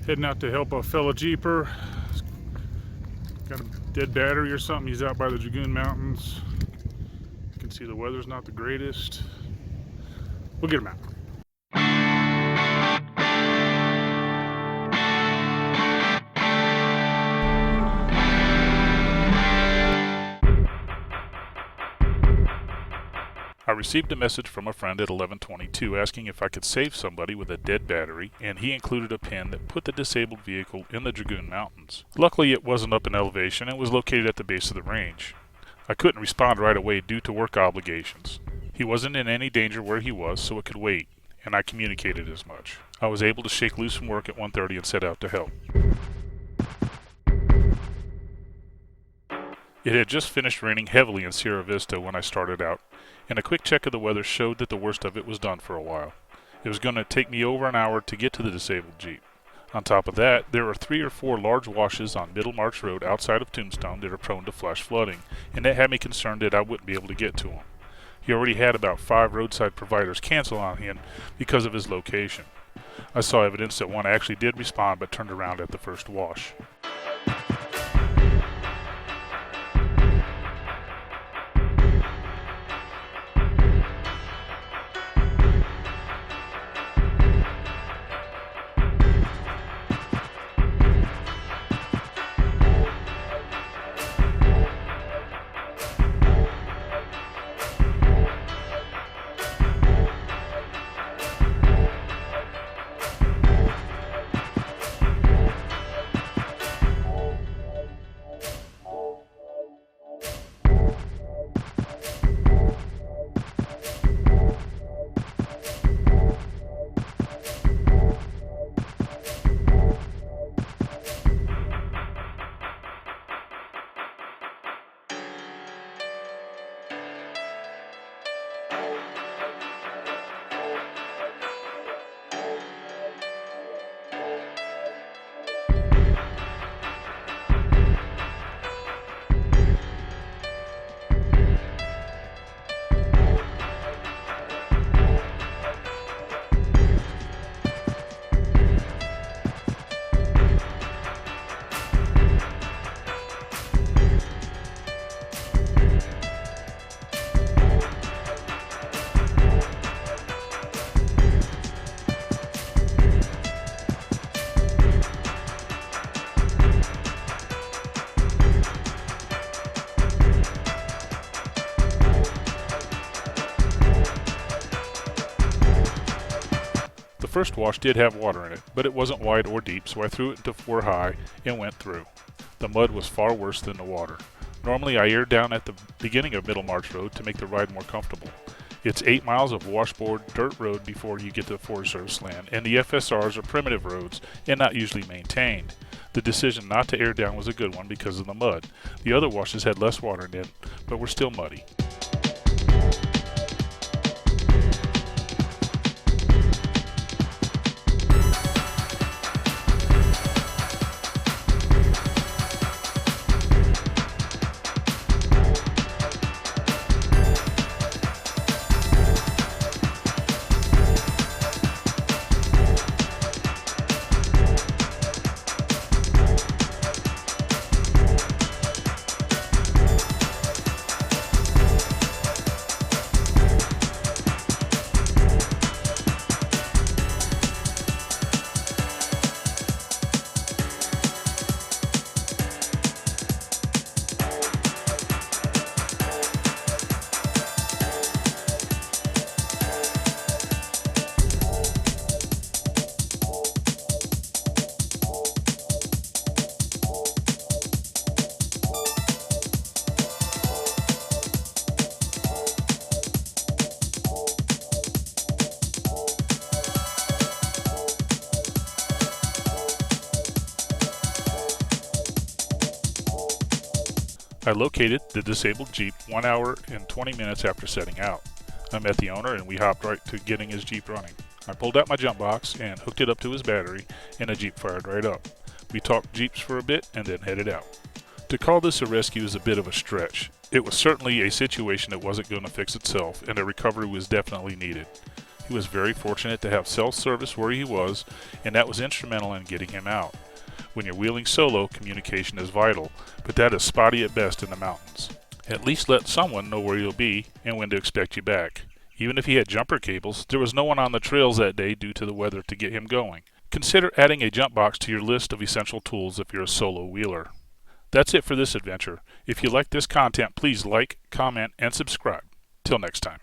Heading out to help a fellow Jeeper. Got a dead battery or something. He's out by the Dragoon Mountains. You can see the weather's not the greatest. We'll get him out. I received a message from a friend at 11:22 asking if I could save somebody with a dead battery, and he included a pin that put the disabled vehicle in the Dragoon Mountains. Luckily, it wasn't up in elevation and was located at the base of the range. I couldn't respond right away due to work obligations. He wasn't in any danger where he was, so it could wait, and I communicated as much. I was able to shake loose from work at 1:30 and set out to help. It had just finished raining heavily in Sierra Vista when I started out, and a quick check of the weather showed that the worst of it was done for a while. It was going to take me over an hour to get to the disabled Jeep. On top of that, there are 3 or 4 large washes on Middlemarch Road outside of Tombstone that are prone to flash flooding, and that had me concerned that I wouldn't be able to get to him. He already had about 5 roadside providers cancel on him because of his location. I saw evidence that one actually did respond but turned around at the first wash. The first wash did have water in it, but it wasn't wide or deep, so I threw it into 4 high and went through. The mud was far worse than the water. Normally I aired down at the beginning of Middlemarch Road to make the ride more comfortable. It's 8 miles of washboard dirt road before you get to Forest Service land, and the FSRs are primitive roads and not usually maintained. The decision not to air down was a good one because of the mud. The other washes had less water in it, but were still muddy. I located the disabled Jeep 1 hour and 20 minutes after setting out. I met the owner and we hopped right to getting his Jeep running. I pulled out my jump box and hooked it up to his battery, and the Jeep fired right up. We talked Jeeps for a bit and then headed out. To call this a rescue is a bit of a stretch. It was certainly a situation that wasn't going to fix itself, and a recovery was definitely needed. He was very fortunate to have self-service where he was, and that was instrumental in getting him out. When you're wheeling solo, communication is vital, but that is spotty at best in the mountains. At least let someone know where you'll be and when to expect you back. Even if he had jumper cables, there was no one on the trails that day due to the weather to get him going. Consider adding a jump box to your list of essential tools if you're a solo wheeler. That's it for this adventure. If you like this content, please like, comment, and subscribe. Till next time.